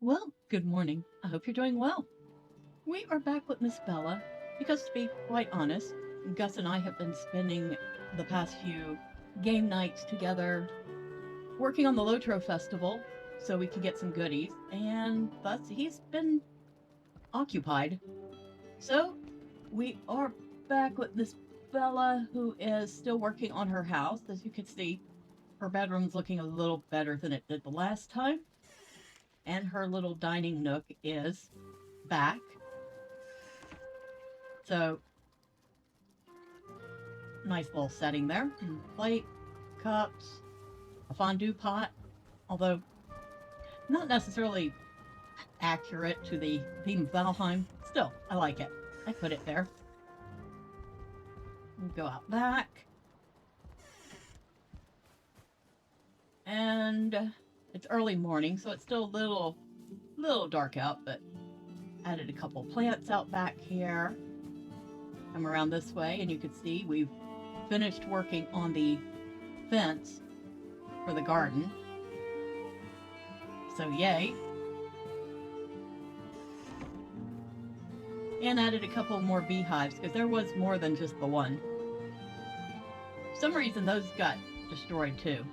Well, good morning. I hope you're doing well. We are back with Miss Bella because, to be quite honest, Gus and I have been spending the past few game nights together working on the LOTRO festival so we can get some goodies, and thus he's been occupied. So we are back with Miss Bella, who is still working on her house. As you can see, her bedroom's looking a little better than it did the last time, and her little dining nook is back. So nice little setting there. Plate, cups, a fondue pot, although not necessarily accurate to the theme of Valheim. Still, I like it. I put it there. Go out back. And it's early morning, so it's still a little dark out, but added a couple plants out back here. Come around this way, and you can see we've finished working on the fence for the garden. So yay. And added a couple more beehives because there was more than just the one. For some reason, those got destroyed too.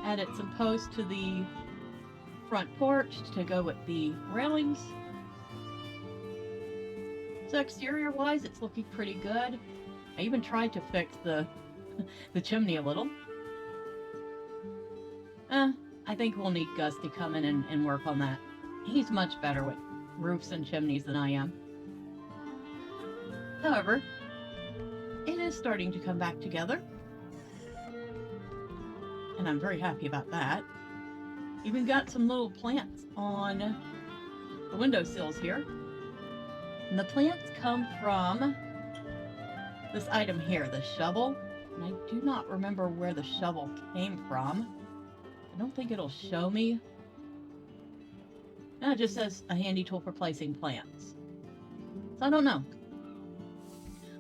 Added some posts to the front porch to go with the railings. So exterior wise, it's looking pretty good. I even tried to fix the the chimney a little. I think we'll need Gus to come in and work on that. He's much better with roofs and chimneys than I am. However, it is starting to come back together, and I'm very happy about that. Even got some little plants on the windowsills here. And the plants come from this item here, the shovel. And I do not remember where the shovel came from. I don't think it'll show me. And it just says a handy tool for placing plants. So I don't know.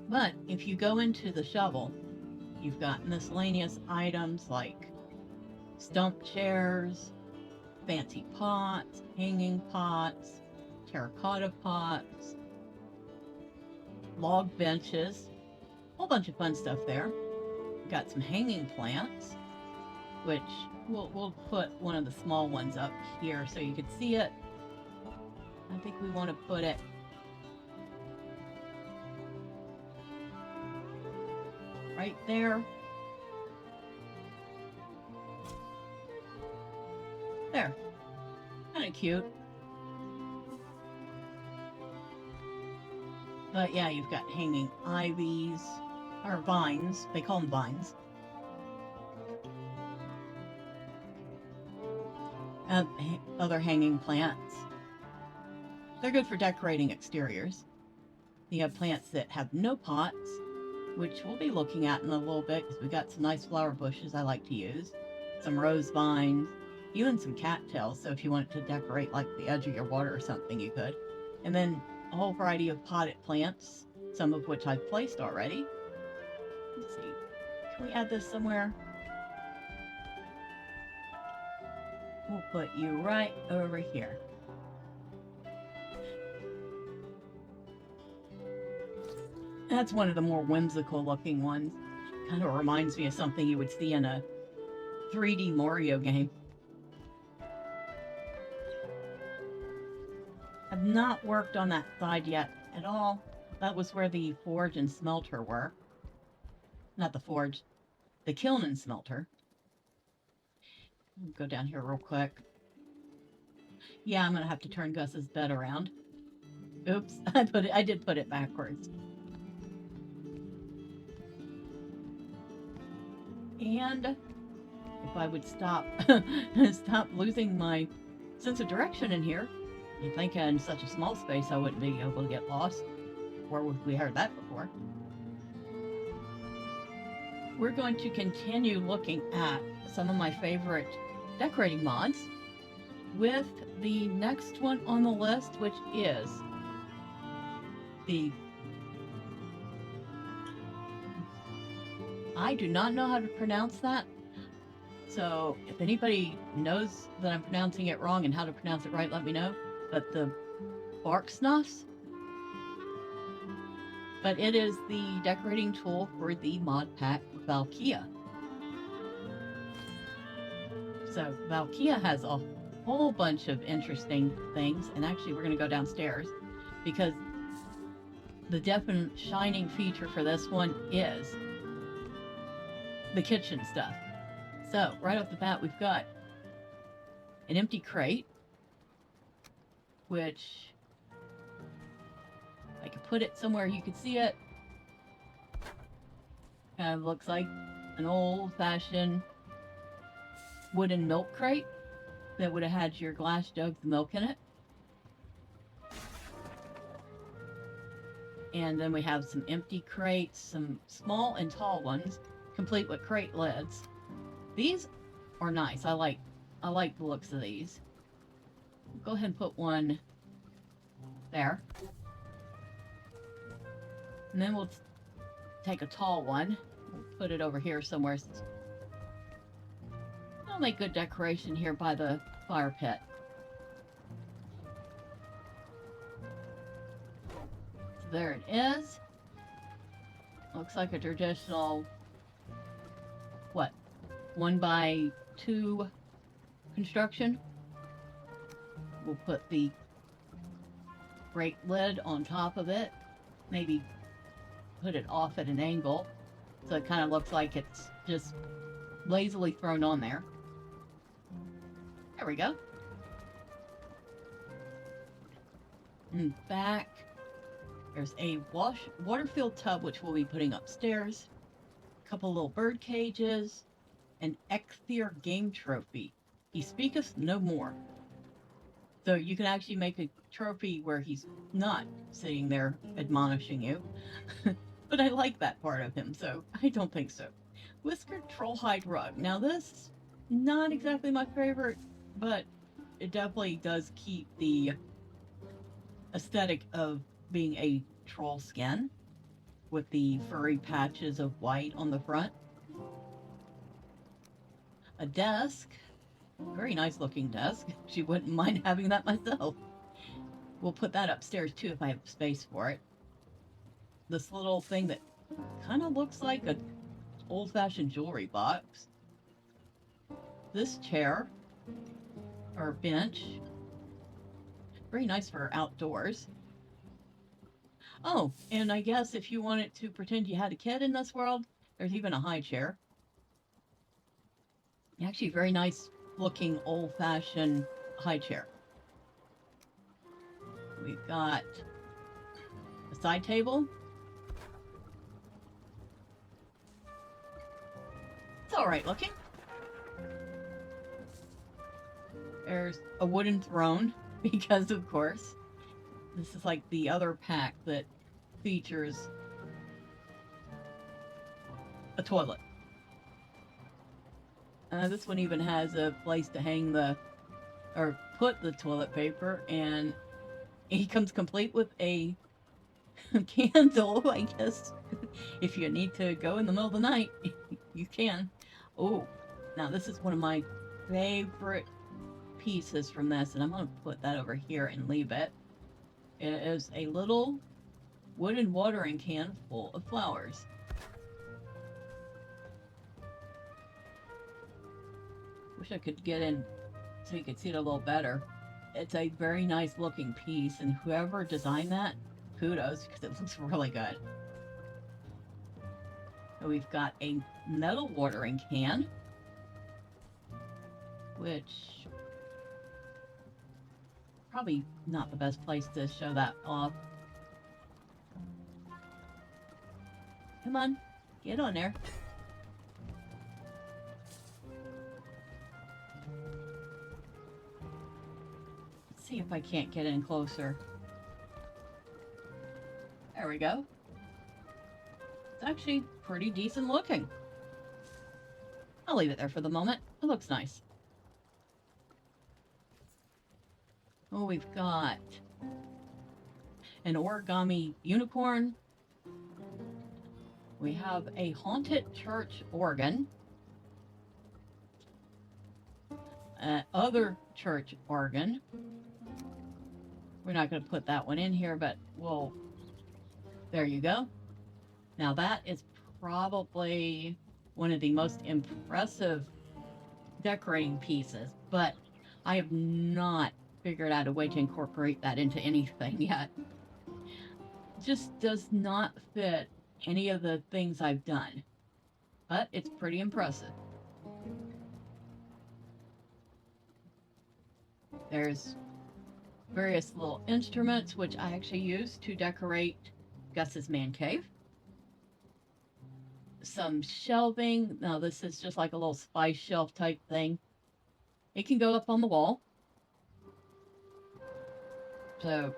But if you go into the shovel, you've got miscellaneous items like stump chairs, fancy pots, hanging pots, terracotta pots, log benches, a whole bunch of fun stuff there. Got some hanging plants, which we'll put one of the small ones up here so you can see it. I think we want to put it right there. There. Kind of cute. But yeah, you've got hanging ivies, or vines. They call them vines. And other hanging plants. They're good for decorating exteriors. You have plants that have no pots, which we'll be looking at in a little bit because we got some nice flower bushes I like to use. Some rose vines, even some cattails. So if you wanted to decorate like the edge of your water or something, you could. And then a whole variety of potted plants, some of which I've placed already. Let's see. Can we add this somewhere? We'll put you right over here. That's one of the more whimsical looking ones. Kind of reminds me of something you would see in a 3D Mario game. I've not worked on that side yet at all. That was where the forge and smelter were. Not the forge, the kiln and smelter. Go down here real quick. Yeah, I'm gonna have to turn Gus's bed around. Oops, I did put it backwards. And if I would stop stop losing my sense of direction in here, you'd think in such a small space I wouldn't be able to get lost. Where would we heard that before? We're going to continue looking at some of my favorite decorating mods with the next one on the list, which is the... I do not know how to pronounce that, So if anybody knows that I'm pronouncing it wrong and how to pronounce it right, let me know. But the bark snuffs, but it is the decorating tool for the mod pack Valkea. So Valkea has a whole bunch of interesting things, and actually we're going to go downstairs because the definite shining feature for this one is the kitchen stuff. So right off the bat, we've got an empty crate, which I could put it somewhere you could see it. Kind of looks like an old-fashioned wooden milk crate that would have had your glass jugs of milk in it. And then we have some empty crates, some small and tall ones, complete with crate lids. These are nice. I like the looks of these. Go ahead and put one there. And then we'll take a tall one. We'll put it over here somewhere. I'll make good decoration here by the fire pit. So there it is. Looks like a traditional, what, 1x2 construction. We'll put the grate lid on top of it. Maybe put it off at an angle so it kind of looks like it's just lazily thrown on there. There we go. And back, there's a water-filled tub which we'll be putting upstairs. A couple little bird cages. An Ecthier game trophy. He speaketh no more. So you can actually make a trophy where he's not sitting there admonishing you. But I like that part of him, so I don't think so. Whiskered Trollhide Rug. Now this, not exactly my favorite, but it definitely does keep the aesthetic of being a troll skin with the furry patches of white on the front. A desk. Very nice looking desk. She wouldn't mind having that myself. We'll put that upstairs too if I have space for it. This little thing that kind of looks like an old-fashioned jewelry box. This chair, or bench, very nice for outdoors. Oh, and I guess if you wanted to pretend you had a kid in this world, there's even a high chair. Actually, very nice looking old-fashioned high chair. We've got a side table. It's all right looking. There's a wooden throne because, of course, this is like the other pack that features a toilet. This one even has a place to hang or put the toilet paper, and he comes complete with a candle, I guess. If you need to go in the middle of the night, you can. Oh, now this is one of my favorite pieces from this, and I'm going to put that over here and leave it. It is a little wooden watering can full of flowers. Wish I could get in so you could see it a little better. It's a very nice looking piece, and whoever designed that, kudos, because it looks really good. So we've got a metal watering can, which probably not the best place to show that off. Come on, get on there. Let's see if I can't get in closer. There we go. It's actually pretty decent looking. I'll leave it there for the moment. It looks nice. Oh, we've got an origami unicorn. We have a haunted church organ. other church organ. We're not going to put that one in here, but we'll... There you go. Now that is probably one of the most impressive decorating pieces, but I have not figured out a way to incorporate that into anything yet. Just does not fit any of the things I've done, but it's pretty impressive. There's various little instruments, which I actually use to decorate Gus's man cave. Some shelving. Now this is just like a little spice shelf type thing. It can go up on the wall. So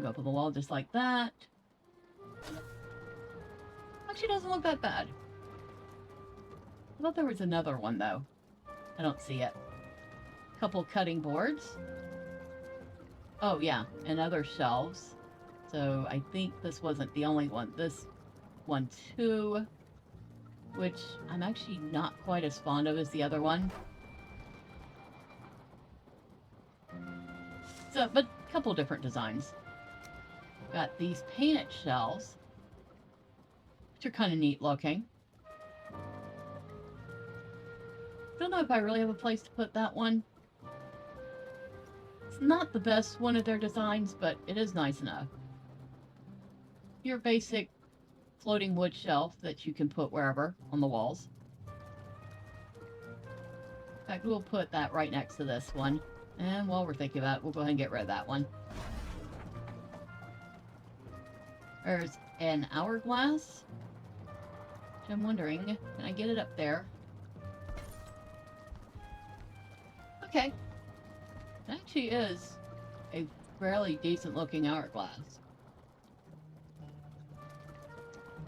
go up on the wall just like that. Actually doesn't look that bad. I thought there was another one though. I don't see it. Couple cutting boards. Oh yeah, and other shelves. So I think this wasn't the only one. This one too, which I'm actually not quite as fond of as the other one. So, but a couple different designs. Got these painted shelves, which are kind of neat looking. Don't know if I really have a place to put that one. It's not the best one of their designs, but it is nice enough. Your basic floating wood shelf that you can put wherever on the walls. In fact, we'll put that right next to this one. And while we're thinking about it, we'll go ahead and get rid of that one. There's an hourglass, which I'm wondering, can I get it up there? Okay. It actually is a fairly decent looking hourglass.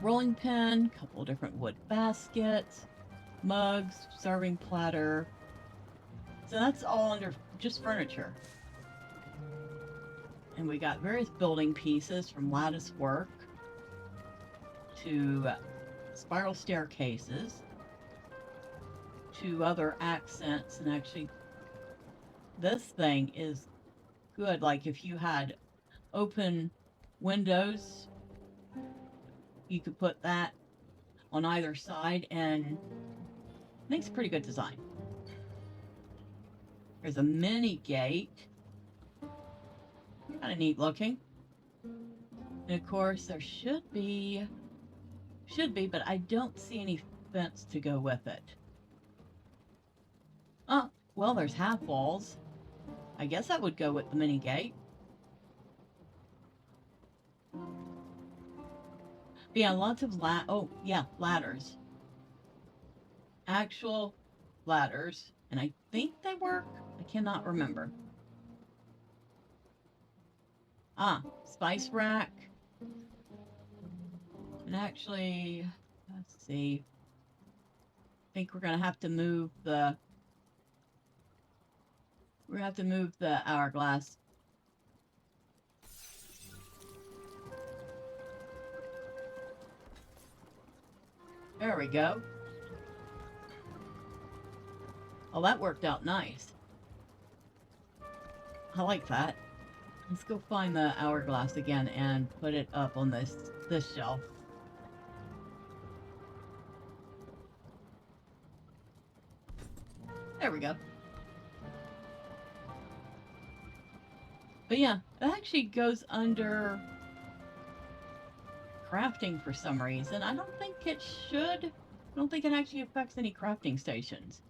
Rolling pin, couple different wood baskets, mugs, serving platter. So that's all under just furniture. And we got various building pieces from lattice work to spiral staircases to other accents. And actually, this thing is good. Like if you had open windows, you could put that on either side, and makes a pretty good design. There's a mini gate. Kind of neat looking. And of course, there should be, but I don't see any fence to go with it. Oh, well, there's half walls. I guess that would go with the mini gate. But yeah, lots of ladders. Actual ladders. And I think they work. I cannot remember. Ah, spice rack. And actually, let's see. I think we're going to have to move the... We're going to have to move the hourglass. There we go. Oh, that worked out nice. I like that. Let's go find the hourglass again and put it up on this shelf. There we go. But yeah, it actually goes under crafting for some reason. I don't think it should. I don't think it actually affects any crafting stations.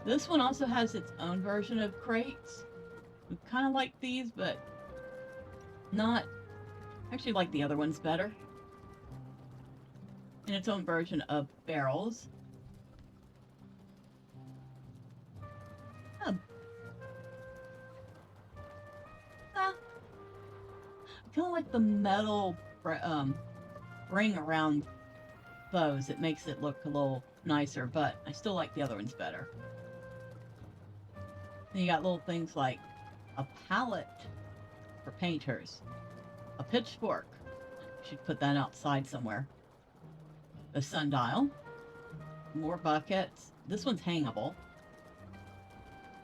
This one also has its own version of crates. We kind of like these, but not... Actually like the other ones better. And its own version of barrels. I kind of like the metal ring around those. It makes it look a little nicer, but I still like the other ones better. Then you got little things like a palette for painters, a pitchfork. Should put that outside somewhere. A sundial, more buckets. This one's hangable.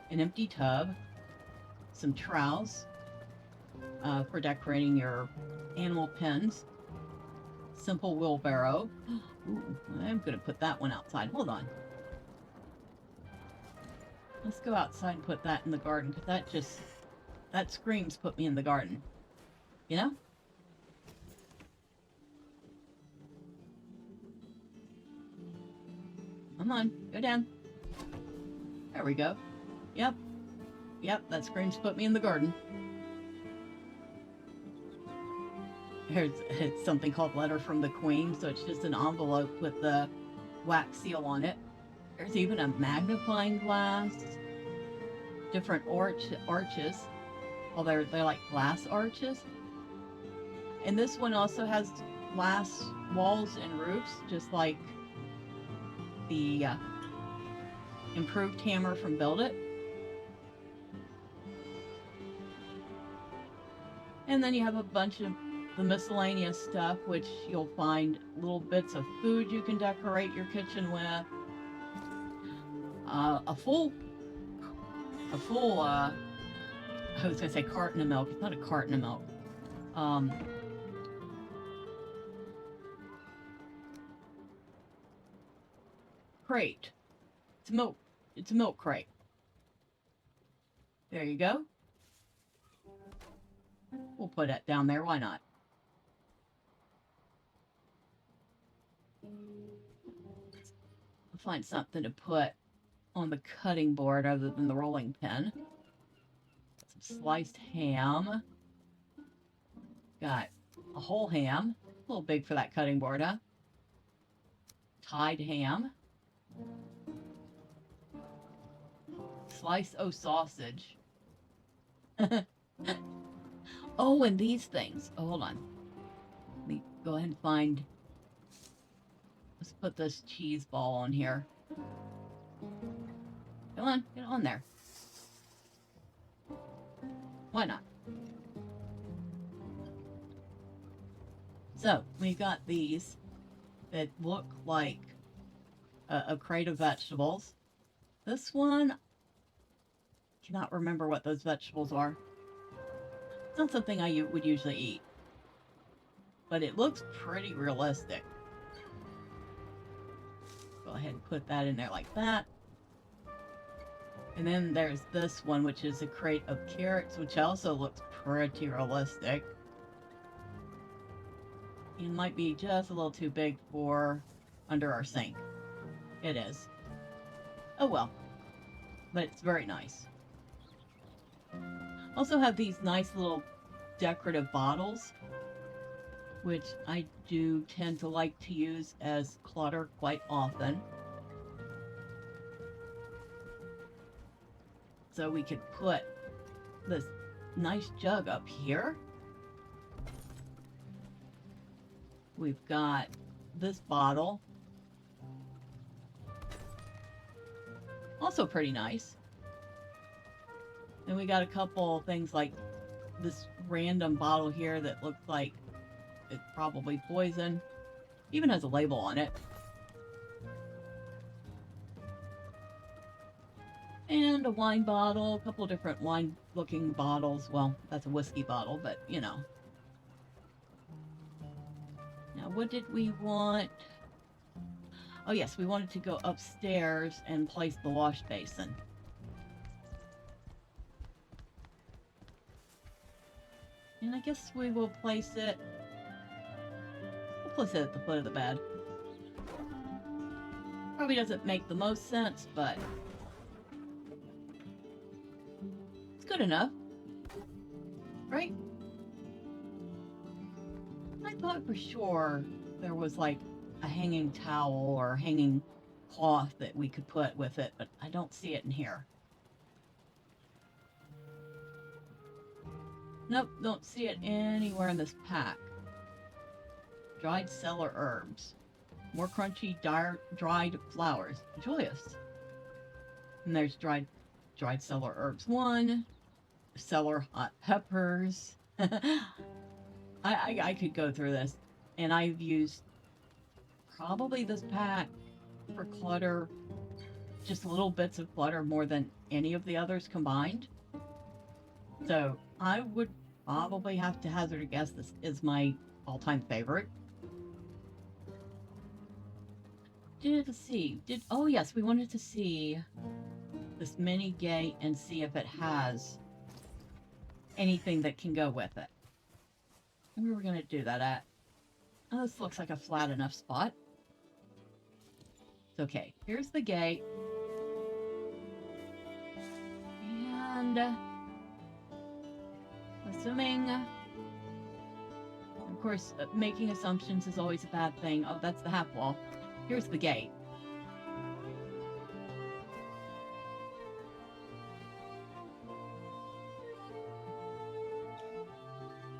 an empty tub, some trowels for decorating your animal pens, simple wheelbarrow. Ooh, I'm going to put that one outside. Hold on. Let's go outside and put that in the garden, because that screams put me in the garden. You know? Come on, go down. There we go. Yep. Yep, that screams put me in the garden. Here's it's something called Letter from the Queen, so it's just an envelope with the wax seal on it. There's even a magnifying glass, different arches. Well, they're like glass arches. And this one also has glass walls and roofs, just like the improved hammer from Build It. And then you have a bunch of the miscellaneous stuff, which you'll find little bits of food you can decorate your kitchen with. A full, I was gonna say carton of milk. It's not a carton of milk. Crate. It's milk. It's a milk crate. There you go. We'll put it down there. Why not? I'll find something to put on the cutting board other than the rolling pin. Some sliced ham. Got a whole ham. A little big for that cutting board, huh? Tied ham. Slice o' sausage. Oh, and these things. Oh, hold on. Let me go ahead and find... Let's put this cheese ball on here. Come on, get on there. Why not? So, we've got these that look like a crate of vegetables. This one, cannot remember what those vegetables are. It's not something I would usually eat, but it looks pretty realistic. Go ahead and put that in there like that. And then there's this one, which is a crate of carrots, which also looks pretty realistic. It might be just a little too big for under our sink. It is. Oh well. But it's very nice. Also have these nice little decorative bottles, which I do tend to like to use as clutter quite often. So we could put this nice jug up here. We've got this bottle. Also pretty nice. Then we got a couple things like this random bottle here that looks like it's probably poison. Even has a label on it. And a wine bottle, a couple different wine-looking bottles. Well, that's a whiskey bottle, but you know. Now, what did we want? Oh yes, we wanted to go upstairs and place the wash basin. And I guess we will place it... We'll place it at the foot of the bed. Probably doesn't make the most sense, but... it's good enough. Right? I thought for sure there was like a hanging towel or hanging cloth that we could put with it, but I don't see it in here. Nope, don't see it anywhere in this pack. Dried cellar herbs. More crunchy, dried flowers. Joyous. And there's dried cellar herbs 1. Cellar hot peppers. I could go through this. And I've used probably this pack for clutter just little bits of clutter more than any of the others combined. So I would probably have to hazard a guess this is my all-time favorite. Let's see. Oh yes, we wanted to see this mini gate and see if it has anything that can go with it. Where are we going to do that at? Oh, this looks like a flat enough spot. Okay, here's the gate. And assuming, of course, making assumptions is always a bad thing. Oh, that's the half wall. Here's the gate.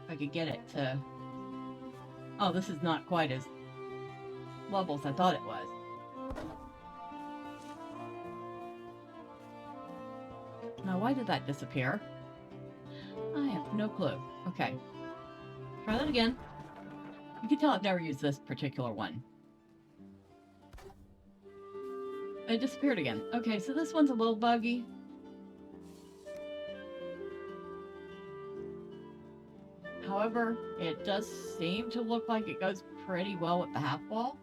If I could get it to... Oh, this is not quite as level as I thought it was. Now, why did that disappear? I have no clue. Okay. Try that again. You can tell I've never used this particular one. It disappeared again. Okay, so this one's a little buggy. However, it does seem to look like it goes pretty well with the half wall.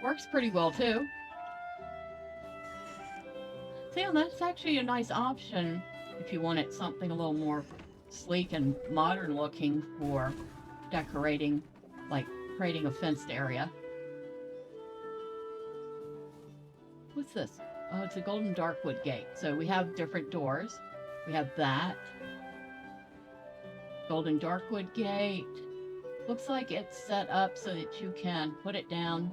Works pretty well too. So yeah, that's actually a nice option if you wanted something a little more sleek and modern looking for decorating, like creating a fenced area. What's this? Oh, it's a golden darkwood gate. So we have different doors. We have that. Golden darkwood gate. Looks like it's set up so that you can put it down,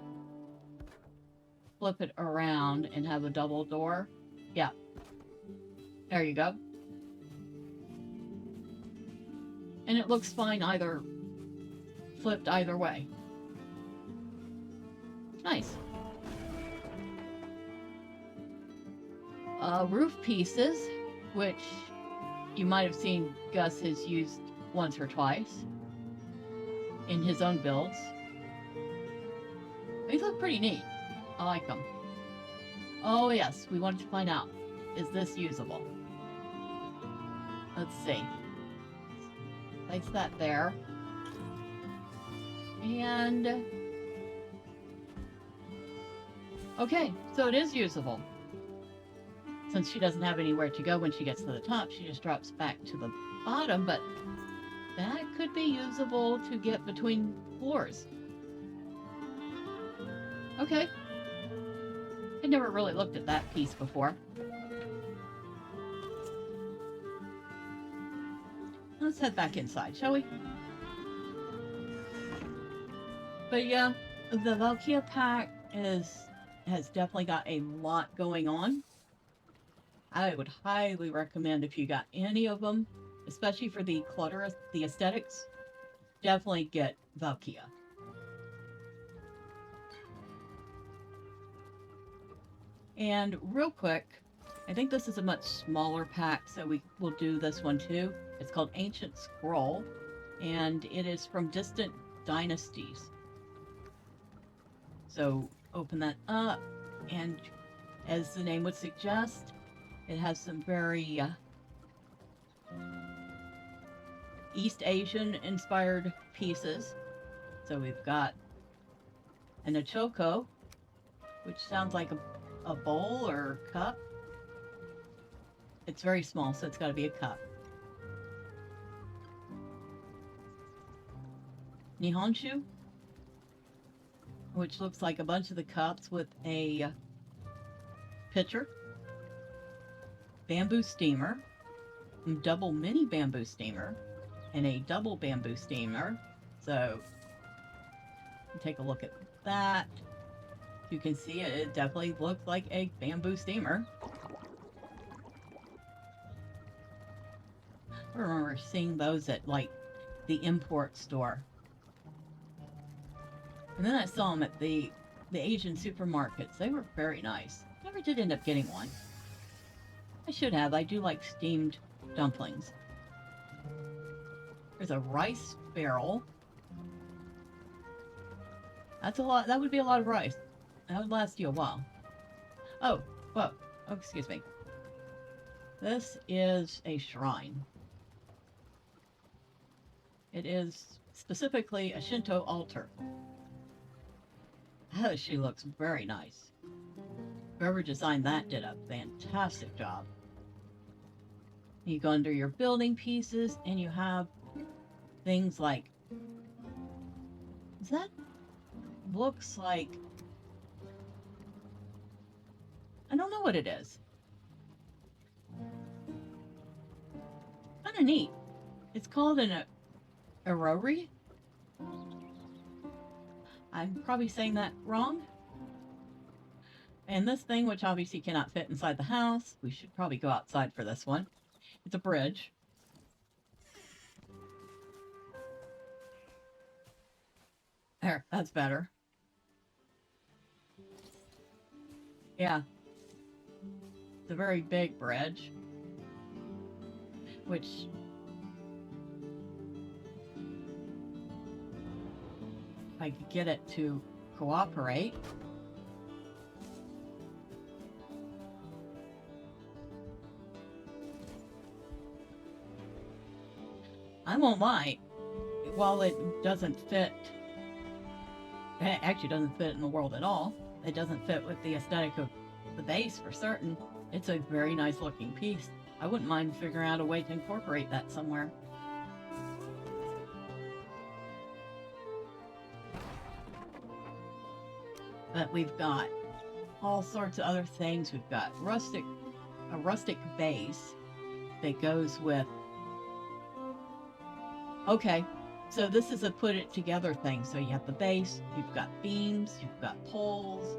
flip it around, and have a double door. Yeah. There you go. And it looks fine either flipped either way. Nice. Roof pieces, which you might have seen Gus has used once or twice in his own builds. These look pretty neat. I like them. Oh yes, we wanted to find out, is this usable? Let's see. Place that there. And... okay, so it is usable. Since she doesn't have anywhere to go when she gets to the top, she just drops back to the bottom, but that could be usable to get between floors. Okay. I'd never really looked at that piece before. Let's head back inside, shall we? But yeah, the Valkea pack has definitely got a lot going on. I would highly recommend if you got any of them, especially for the clutter, the aesthetics, definitely get Valkea. And real quick, I think this is a much smaller pack, so we will do this one too. It's called Ancient Scroll, and it is from Distant Dynasties. So open that up, and as the name would suggest, it has some very East Asian inspired pieces. So we've got an achoko, which sounds like a bowl or cup. It's very small, so it's got to be a cup. Nihonshu, which looks like a bunch of the cups with a pitcher. Bamboo steamer, double mini bamboo steamer, and a double bamboo steamer. So take a look at that. You can see it definitely looks like a bamboo steamer. I remember seeing those at like the import store. And then I saw them at the Asian supermarkets. They were very nice. Never did end up getting one. I should have. I do like steamed dumplings. There's a rice barrel. That's a lot. That would be a lot of rice. That would last you a while. Oh, whoa. Oh, excuse me. This is a shrine. It is specifically a Shinto altar. Oh, she looks very nice. Whoever designed that did a fantastic job. You go under your building pieces and you have things like, that looks like, I don't know what it is. Kind of neat. It's called an orori. I'm probably saying that wrong. And this thing, which obviously cannot fit inside the house, we should probably go outside for this one. It's a bridge. There, that's better. Yeah. It's a very big bridge. Which... if I could get it to cooperate... I won't lie. While it doesn't fit... it actually doesn't fit in the world at all. It doesn't fit with the aesthetic of the base for certain. It's a very nice looking piece. I wouldn't mind figuring out a way to incorporate that somewhere. But we've got all sorts of other things. We've got a rustic base that goes with... okay, so this is a put it together thing. So you have the base, you've got beams, you've got poles,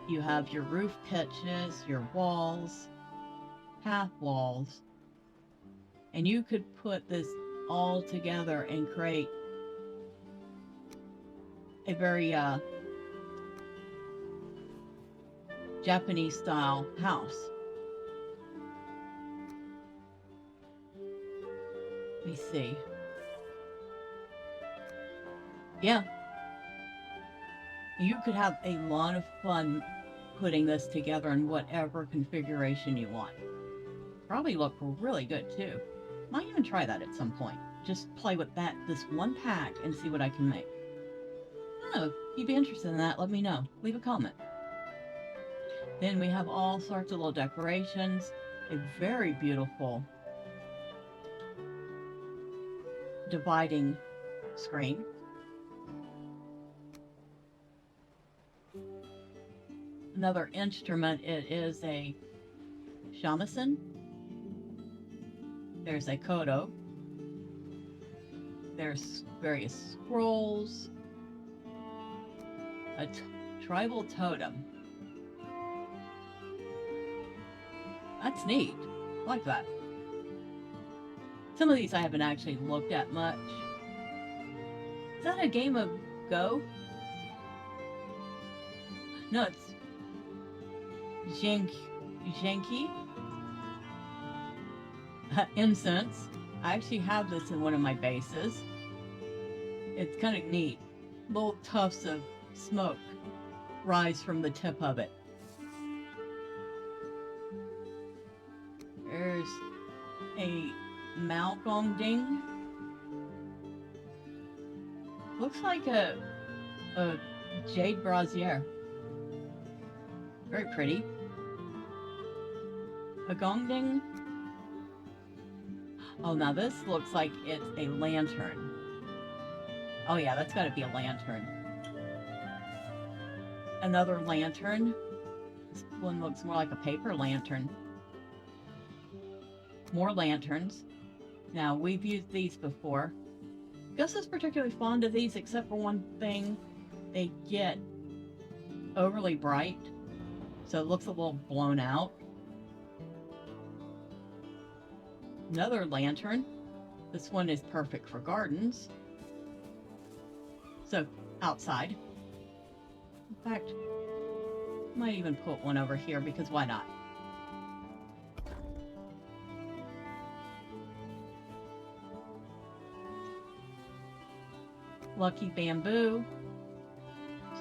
you have your roof pitches, your walls, half walls, and you could put this all together and create a very Japanese style house. Let me see. Yeah. You could have a lot of fun putting this together in whatever configuration you want. Probably look really good too. Might even try that at some point. Just play with this one pack and see what I can make. Oh, if you'd be interested in that, let me know. Leave a comment. Then we have all sorts of little decorations. A very beautiful dividing screen. Another instrument, it is a shamisen. There's a kodo. There's various scrolls. A tribal totem. That's neat. I like that. Some of these I haven't actually looked at much. Is that a game of Go? No, it's Zhenki. Incense. I actually have this in one of my bases. It's kind of neat. Little tufts of smoke rise from the tip of it. There's a Malgongding. Looks like a jade brazier. Very pretty. A Gongding. Oh, now this looks like it's a lantern. Oh yeah, that's got to be a lantern. Another lantern. This one looks more like a paper lantern. More lanterns. Now, we've used these before. Gus is particularly fond of these, except for one thing. They get overly bright, so it looks a little blown out. Another lantern. This one is perfect for gardens. So, outside. In fact, might even put one over here, because why not? Lucky bamboo.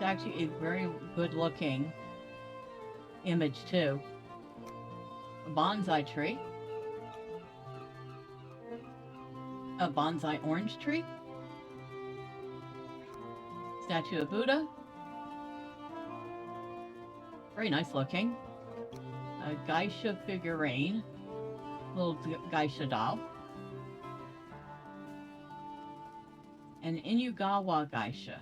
It's actually a very good looking image too. A bonsai tree. A bonsai orange tree. Statue of Buddha. Very nice looking. A geisha figurine. Little geisha doll. An Inugawa geisha.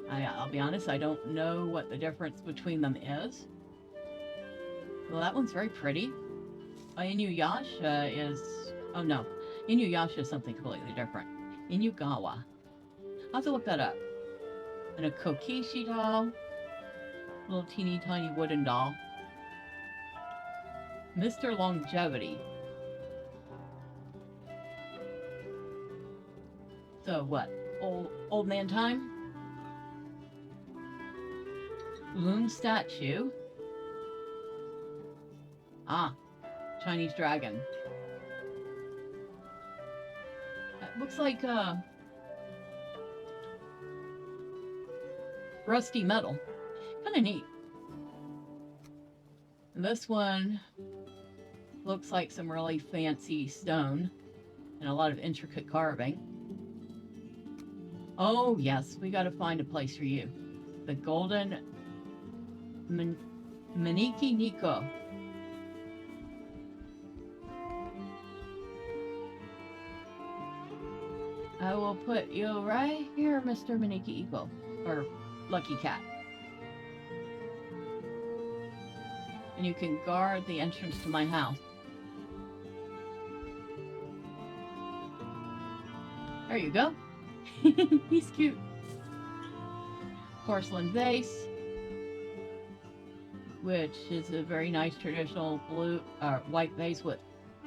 I'll be honest, I don't know what the difference between them is. Well, that one's very pretty. Inuyasha is... Oh, no. Inuyasha is something completely different. Inugawa. I'll have to look that up. And a Kokishi doll. Little teeny tiny wooden doll. Mr. Longevity. So what? Old man time? Loon statue. Ah, Chinese dragon. It looks like rusty metal. Kind of neat. And this one looks like some really fancy stone and a lot of intricate carving. Oh yes, we gotta find a place for you. The golden Maniki Niko. I will put you right here, Mr. Maniki Iko, or Lucky Cat. And you can guard the entrance to my house. There you go. He's cute. Porcelain vase, which is a very nice traditional blue, white vase with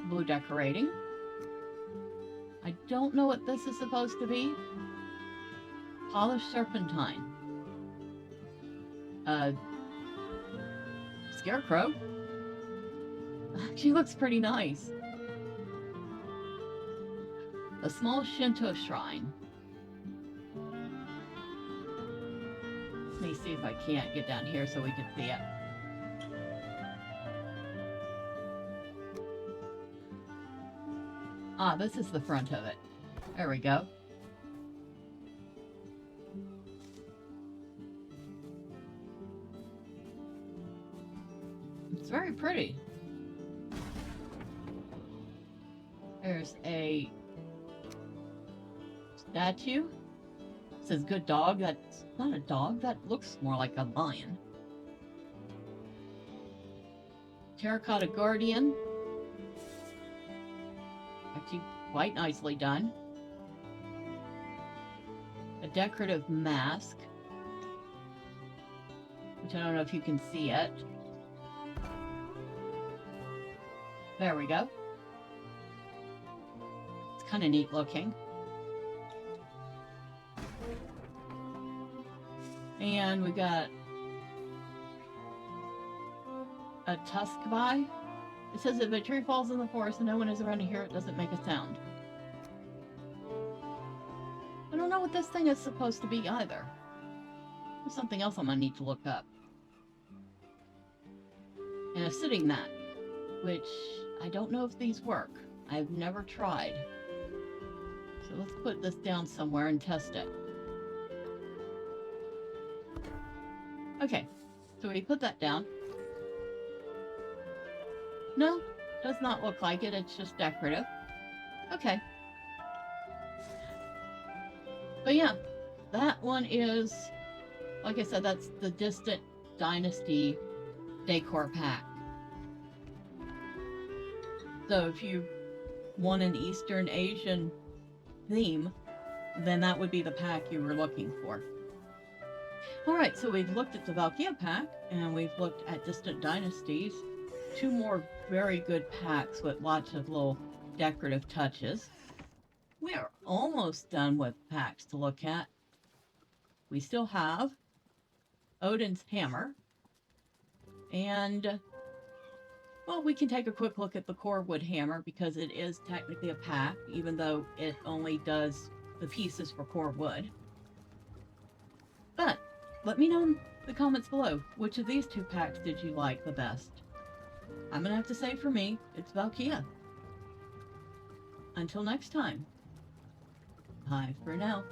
blue decorating. I don't know what this is supposed to be. Polished serpentine. Scarecrow. She looks pretty nice. A small Shinto shrine. Let me see if I can't get down here so we can see it. Ah, this is the front of it. There we go. It's very pretty. There's a statue. It says good dog. That's not a dog. That looks more like a lion. Terracotta guardian. Actually, quite nicely done. A decorative mask, which I don't know if you can see it. There we go. It's kind of neat looking. And we got a tuskby. It says if a tree falls in the forest and no one is around to hear it, doesn't make a sound. I don't know what this thing is supposed to be either. There's something else I'm gonna need to look up. And a sitting mat, which I don't know if these work. I've never tried. So let's put this down somewhere and test it. Okay, so we put that down. No, does not look like it. It's just decorative. Okay. But yeah, that one is, like I said, that's the Distant Dynasty decor pack. So if you want an Eastern Asian theme, then that would be the pack you were looking for. Alright, so we've looked at the Valkea pack, and we've looked at Distant Dynasties. Two more very good packs with lots of little decorative touches. We are almost done with packs to look at. We still have Odin's Hammer. And, well, we can take a quick look at the core wood hammer because it is technically a pack, even though it only does the pieces for core wood. Let me know in the comments below, which of these two packs did you like the best? I'm gonna have to say for me, it's Valkea. Until next time, bye for now.